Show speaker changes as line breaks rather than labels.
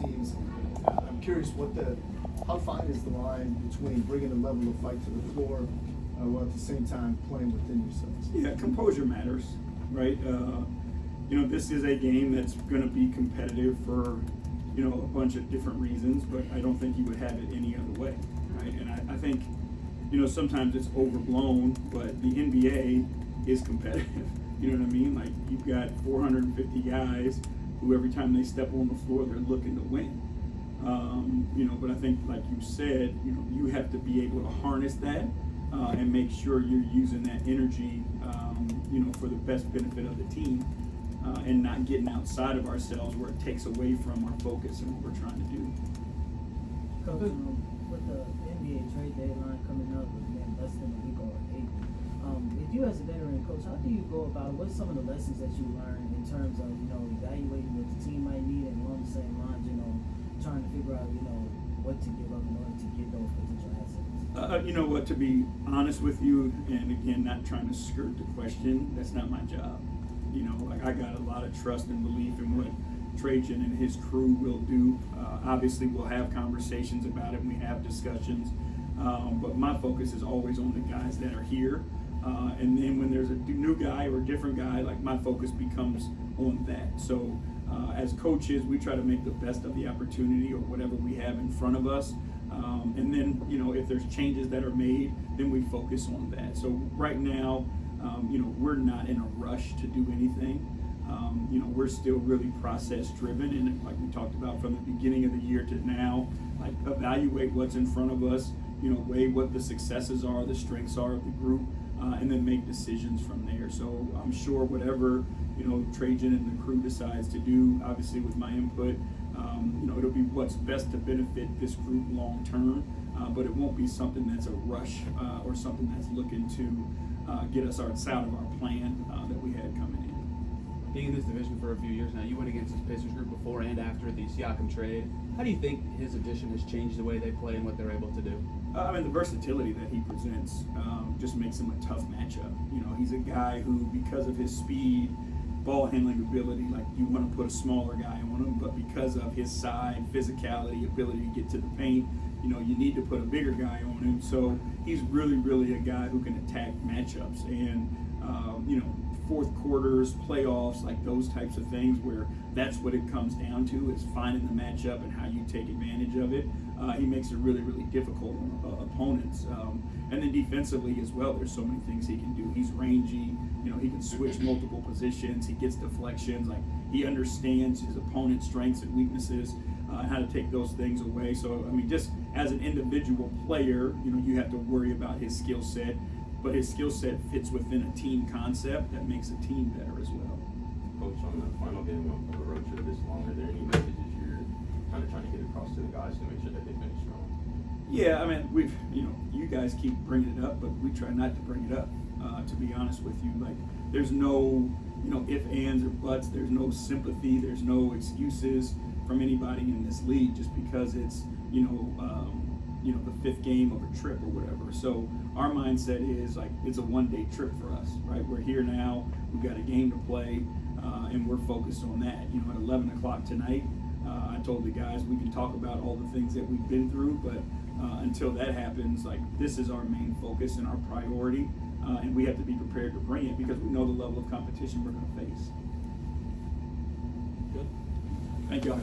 teams. I'm curious how fine is the line between bringing a level of fight to the floor while at the same time playing within yourselves?
Yeah, composure matters, right? This is a game that's going to be competitive for, a bunch of different reasons, but I don't think you would have it any other way, right? And I think, sometimes it's overblown, but the NBA is competitive. You know what I mean? Like, you've got 450 guys who every time they step on the floor, they're looking to win. But I think, like you said, you have to be able to harness that and make sure you're using that energy, for the best benefit of the team and not getting outside of ourselves where it takes away from our focus and what we're trying to do.
Coach, with the NBA trade deadline coming up, less than a week or 8, if you as a veteran coach, how do you go about it? What's some of the lessons that you learned in terms of, evaluating what the team might need and along the same lines, trying to figure out, what to give up in order to get those potential assets?
To be honest with you, and again, not trying to skirt the question, that's not my job. I got a lot of trust and belief in what Trajan and his crew will do. Obviously, we'll have conversations about it, and we have discussions, but my focus is always on the guys that are here. And then when there's a new guy or a different guy, like, my focus becomes on that. So as coaches, we try to make the best of the opportunity or whatever we have in front of us. And then, if there's changes that are made, then we focus on that. So right now, we're not in a rush to do anything. We're still really process driven, and like we talked about from the beginning of the year to now, like, evaluate what's in front of us, weigh what the successes are, the strengths are of the group, and then make decisions from there. So I'm sure whatever, Trajan and the crew decides to do, obviously with my input, it'll be what's best to benefit this group long term, but it won't be something that's a rush or something that's looking to get us out of our plan that we had coming in.
Being in this division for a few years now, you went against this Pacers group before and after the Siakam trade. How do you think his addition has changed the way they play and what they're able to do?
The versatility that he presents just makes him a tough matchup. He's a guy who, because of his speed, ball handling ability, like, you want to put a smaller guy on him, but because of his size, physicality, ability to get to the paint, you need to put a bigger guy on him. So he's really, really a guy who can attack matchups. And, fourth quarters, playoffs, like those types of things where that's what it comes down to, is finding the matchup and how you take advantage of it. He makes it really, really difficult on opponents. And then defensively as well, there's so many things he can do. He's rangy, he can switch multiple positions, he gets deflections, like, he understands his opponent's strengths and weaknesses, how to take those things away. So, just as an individual player, you have to worry about his skill set, but his skill set fits within a team concept that makes a team better as well.
Coach, on the final game of a road trip this long, are there any messages you're kind of trying to get across to the guys to make sure that they finish strong?
Yeah, we've, you guys keep bringing it up, but we try not to bring it up, to be honest with you. Like, there's no, ifs, ands, or buts. There's no sympathy. There's no excuses from anybody in this league just because it's, the 5th game of a trip or whatever. So our mindset is, like, it's a one-day trip for us, right? We're here now. We've got a game to play, and we're focused on that. At 11 o'clock tonight, I told the guys we can talk about all the things that we've been through, but until that happens, like, this is our main focus and our priority, and we have to be prepared to bring it because we know the level of competition we're going to face.
Good.
Thank you.